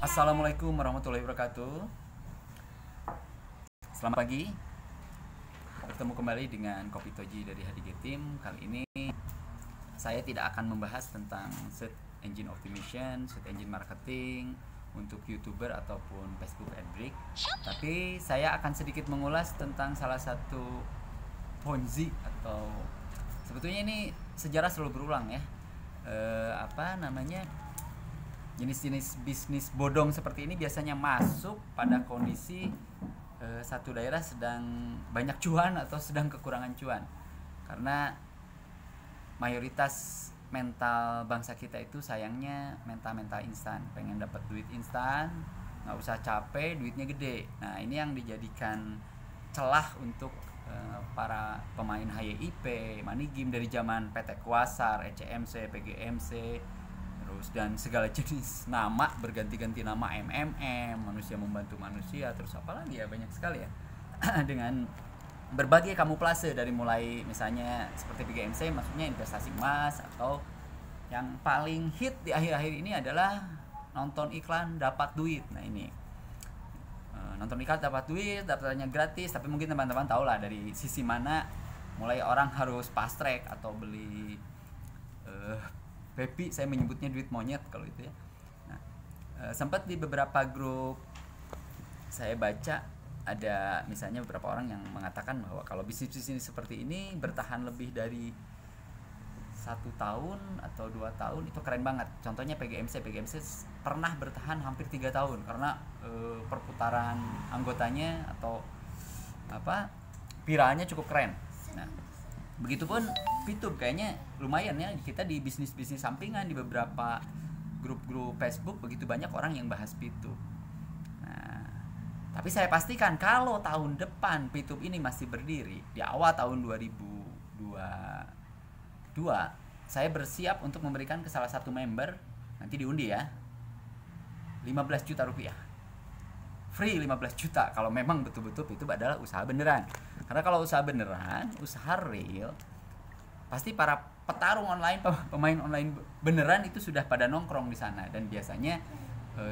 Assalamualaikum warahmatullahi wabarakatuh. Selamat pagi. Bertemu kembali dengan Kopi Toji dari HDG Team. Kali ini saya tidak akan membahas tentang search engine optimization, search engine marketing untuk YouTuber ataupun Facebook Adbreak. Tapi saya akan sedikit mengulas tentang salah satu Ponzi atau sebetulnya ini sejarah selalu berulang ya. Jenis-jenis bisnis bodong seperti ini biasanya masuk pada kondisi satu daerah sedang banyak cuan atau sedang kekurangan cuan, karena mayoritas mental bangsa kita itu sayangnya mental instan, pengen dapat duit instan, nggak usah capek, duitnya gede. Nah, ini yang dijadikan celah untuk para pemain HYIP, money game dari zaman PT Kuasar, ECMC, PGMC, dan segala jenis nama, berganti-ganti nama, MMM, manusia membantu manusia, terus apalagi ya, banyak sekali ya. Dengan berbagai kamuflase, dari mulai misalnya seperti PGMC maksudnya investasi emas, atau yang paling hit di akhir-akhir ini adalah nonton iklan dapat duit. Nah ini nonton iklan dapat duit, daftarnya gratis, tapi mungkin teman-teman tahu lah dari sisi mana mulai orang harus fast track atau beli Pepi, saya menyebutnya duit monyet kalau itu ya. Nah, sempat di beberapa grup saya baca ada misalnya beberapa orang yang mengatakan bahwa kalau bisnis ini seperti ini bertahan lebih dari 1 tahun atau 2 tahun itu keren banget. Contohnya PGMC pernah bertahan hampir 3 tahun karena perputaran anggotanya atau viralnya cukup keren. Nah, begitupun VTube kayaknya lumayan ya, kita di bisnis sampingan di beberapa grup-grup Facebook begitu banyak orang yang bahas VTube. Nah, tapi saya pastikan kalau tahun depan VTube ini masih berdiri di awal tahun 2022, saya bersiap untuk memberikan ke salah satu member, nanti diundi ya, 15 juta rupiah. Free 15 juta kalau memang betul-betul itu adalah usaha beneran. Karena kalau usaha beneran, usaha real, pasti para petarung online, pemain online beneran itu sudah pada nongkrong di sana, dan biasanya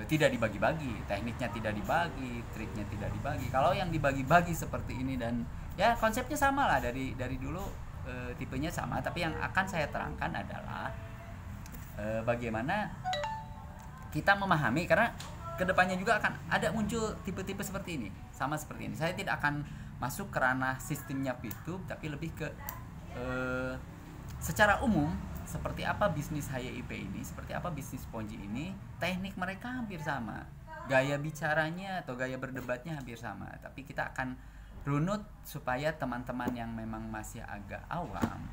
tidak dibagi-bagi, tekniknya tidak dibagi, triknya tidak dibagi. Kalau yang dibagi-bagi seperti ini, dan ya konsepnya sama lah dari dulu, tipenya sama, tapi yang akan saya terangkan adalah bagaimana kita memahami, karena kedepannya juga akan ada muncul tipe-tipe seperti ini, sama seperti ini. Saya tidak akan masuk ke ranah sistemnya VTube, tapi lebih ke secara umum seperti apa bisnis HYIP ini, seperti apa bisnis Ponzi ini. Teknik mereka hampir sama, gaya bicaranya atau gaya berdebatnya hampir sama, tapi kita akan runut supaya teman-teman yang memang masih agak awam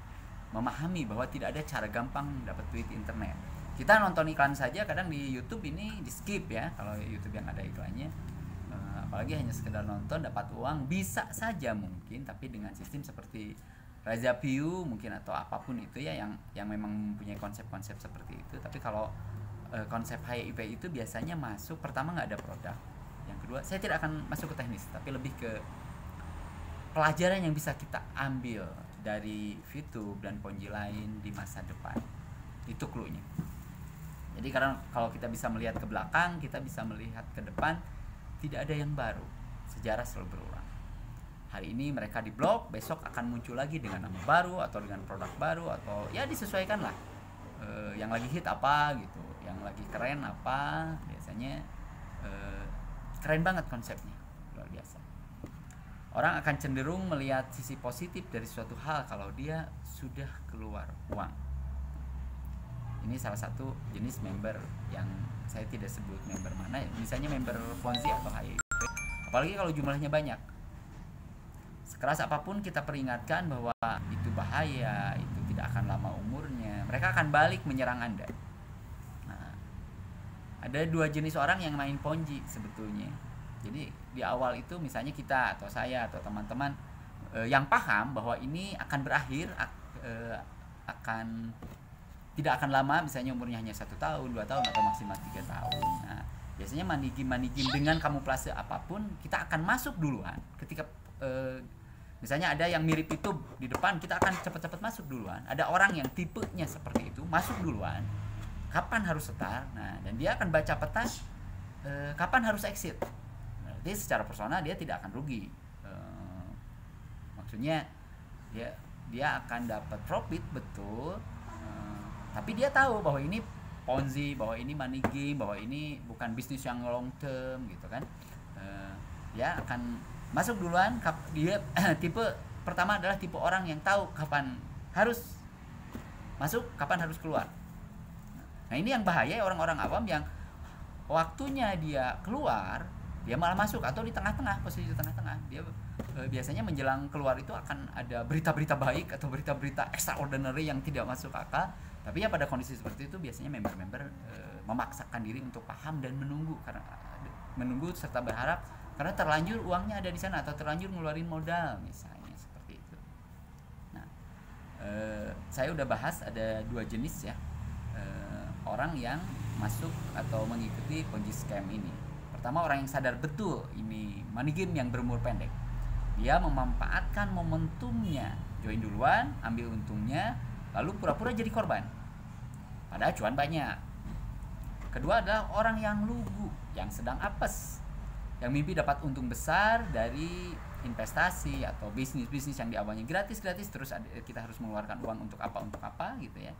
memahami bahwa tidak ada cara gampang dapat duit internet. Kita nonton iklan saja kadang di YouTube ini di skip ya, kalau YouTube yang ada iklannya, apalagi hanya sekedar nonton dapat uang, bisa saja mungkin, tapi dengan sistem seperti Raja View mungkin atau apapun itu ya, yang memang mempunyai konsep-konsep seperti itu. Tapi kalau konsep HYIP itu biasanya masuk pertama nggak ada produk, yang kedua saya tidak akan masuk ke teknis, tapi lebih ke pelajaran yang bisa kita ambil dari VTube dan Ponzi lain di masa depan. Itu clue-nya. Jadi karena kalau kita bisa melihat ke belakang, kita bisa melihat ke depan, tidak ada yang baru, sejarah selalu berulang. Hari ini mereka di blog, besok akan muncul lagi dengan nama baru atau dengan produk baru, atau ya disesuaikan lah, yang lagi hit apa gitu, yang lagi keren apa. Biasanya keren banget konsepnya, luar biasa. Orang akan cenderung melihat sisi positif dari suatu hal kalau dia sudah keluar uang. Ini salah satu jenis member yang saya tidak sebut member mana, misalnya member Ponzi atau HYIP, apalagi kalau jumlahnya banyak. Sekeras apapun kita peringatkan bahwa itu bahaya, itu tidak akan lama umurnya, mereka akan balik menyerang Anda. Nah, ada 2 jenis orang yang main Ponzi sebetulnya. Jadi di awal itu misalnya kita atau saya atau teman-teman yang paham bahwa ini akan berakhir, tidak akan lama, misalnya umurnya hanya 1 tahun, 2 tahun, atau maksimal 3 tahun. Nah, biasanya money game dengan kamuflase apapun, kita akan masuk duluan. Ketika misalnya ada yang mirip itu di depan, kita akan cepat-cepat masuk duluan. Ada orang yang tipenya seperti itu, masuk duluan, kapan harus start. Nah, dan dia akan baca peta kapan harus exit. Berarti secara personal dia tidak akan rugi. Maksudnya dia akan dapat profit betul, tapi dia tahu bahwa ini Ponzi, bahwa ini money game, bahwa ini bukan bisnis yang long term gitu kan. Dia akan masuk duluan. Dia tipe pertama adalah tipe orang yang tahu kapan harus masuk, kapan harus keluar. Nah ini yang bahaya, orang-orang awam yang waktunya dia keluar dia malah masuk, atau di tengah-tengah, posisi di tengah-tengah. Dia biasanya menjelang keluar itu akan ada berita-berita baik atau berita-berita extraordinary yang tidak masuk akal. Tapi ya pada kondisi seperti itu biasanya member-member memaksakan diri untuk paham dan menunggu serta berharap, karena terlanjur uangnya ada di sana atau terlanjur ngeluarin modal misalnya seperti itu. Nah, saya udah bahas ada 2 jenis ya orang yang masuk atau mengikuti Ponzi scam ini. Pertama, orang yang sadar betul ini money game yang berumur pendek. Dia memanfaatkan momentumnya, join duluan, ambil untungnya, lalu pura-pura jadi korban. Padahal cuan banyak. Kedua adalah orang yang lugu, yang sedang apes, yang mimpi dapat untung besar dari investasi atau bisnis-bisnis yang di awalnya gratis-gratis, terus kita harus mengeluarkan uang untuk apa gitu ya.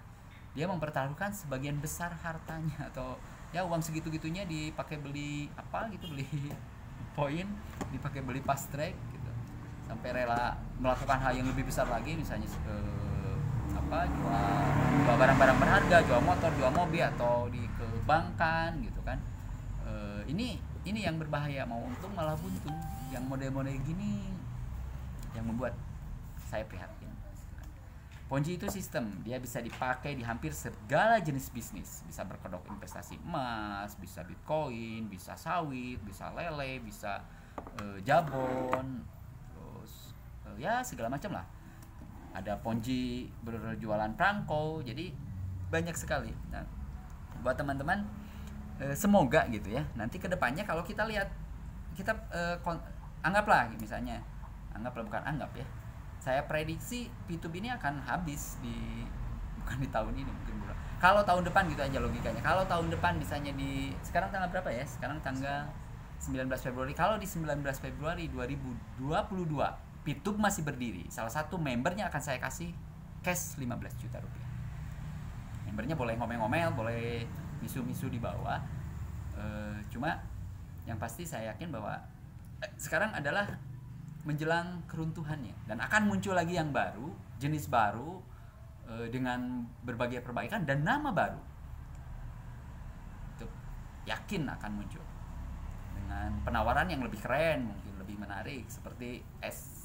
Dia mempertaruhkan sebagian besar hartanya, atau ya uang segitu-gitunya dipakai beli apa gitu, beli poin, dipakai beli fast track gitu, sampai rela melakukan hal yang lebih besar lagi, misalnya jual barang-barang berharga, jual motor, jual mobil, atau ke bankan gitu kan. Ini yang berbahaya, mau untung malah buntung. Yang model-model gini yang membuat saya prihatin. Ponzi itu sistem, dia bisa dipakai di hampir segala jenis bisnis. Bisa berkedok investasi emas, bisa bitcoin, bisa sawit, bisa lele, bisa jabon, terus ya segala macam lah. Ada Ponzi berjualan perangko, jadi banyak sekali. Nah, buat teman-teman, semoga gitu ya, nanti kedepannya kalau kita lihat, kita anggaplah misalnya, bukan ya, saya prediksi P2B ini akan habis bukan di tahun ini, mungkin bulan. Kalau tahun depan gitu aja logikanya. Kalau tahun depan misalnya sekarang tanggal berapa ya? Sekarang tanggal 19 Februari. Kalau di 19 Februari 2022 P2B masih berdiri, salah satu membernya akan saya kasih cash 15 juta rupiah. Membernya boleh ngomel-ngomel, boleh misu-misu di bawah. Cuma yang pasti saya yakin bahwa sekarang adalah menjelang keruntuhannya, dan akan muncul lagi yang baru, jenis baru, dengan berbagai perbaikan dan nama baru. Itu yakin akan muncul dengan penawaran yang lebih keren, mungkin lebih menarik, seperti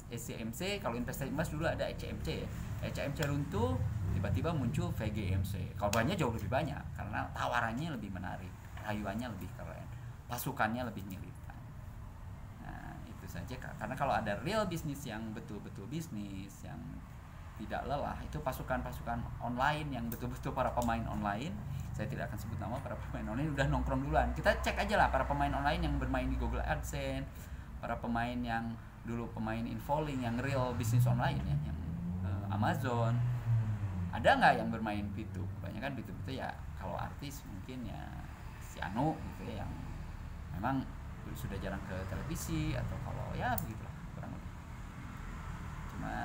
SCMC. Kalau investasi emas dulu ada ECMC ya. ECMC runtuh, tiba-tiba muncul VGMC. Korbannya jauh lebih banyak karena tawarannya lebih menarik, rayuannya lebih keren, pasukannya lebih militan. Nah, itu saja. Karena kalau ada real bisnis yang betul-betul bisnis yang tidak lelah, itu pasukan-pasukan online yang betul-betul para pemain online. Saya tidak akan sebut nama, para pemain online udah nongkrong duluan. Kita cek aja lah para pemain online yang bermain di Google AdSense, para pemain yang dulu pemain infoling yang real bisnis online ya, yang Amazon. Ada nggak yang bermain P2? Kebanyakan P2 itu ya kalau artis mungkin ya si Anu gitu ya, yang memang sudah jarang ke televisi, atau kalau ya begitulah kurang lebih. Cuma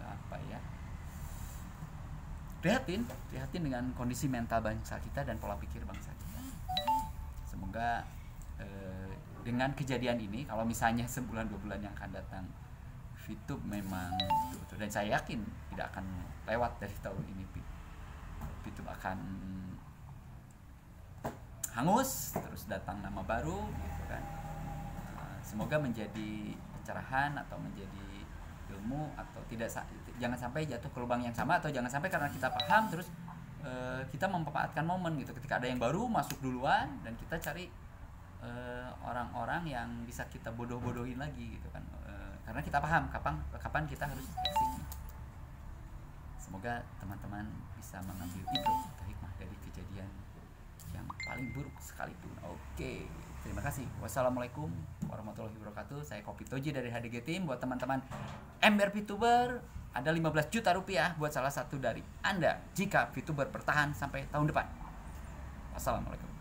apa ya, prihatin dengan kondisi mental bangsa kita dan pola pikir bangsa kita. Semoga dengan kejadian ini, kalau misalnya sebulan 2 bulan yang akan datang P2B memang betul, dan saya yakin tidak akan lewat dari tahun ini, P2B akan hangus, terus datang nama baru gitu kan. Semoga menjadi pencerahan atau menjadi ilmu, atau jangan sampai jatuh ke lubang yang sama, atau jangan sampai karena kita paham terus kita memanfaatkan momen gitu, ketika ada yang baru masuk duluan dan kita cari orang-orang yang bisa kita bodoh-bodohin lagi gitu kan, karena kita paham kapan kita harus exit. Semoga teman-teman bisa mengambil ibrah atau hikmah dari kejadian yang paling buruk sekalipun. Oke, terima kasih. Wassalamualaikum warahmatullahi wabarakatuh. Saya Kopi Toji dari HDG Team. Buat teman-teman ember VTuber, ada 15 juta rupiah buat salah satu dari Anda jika VTuber bertahan sampai tahun depan. Wassalamualaikum.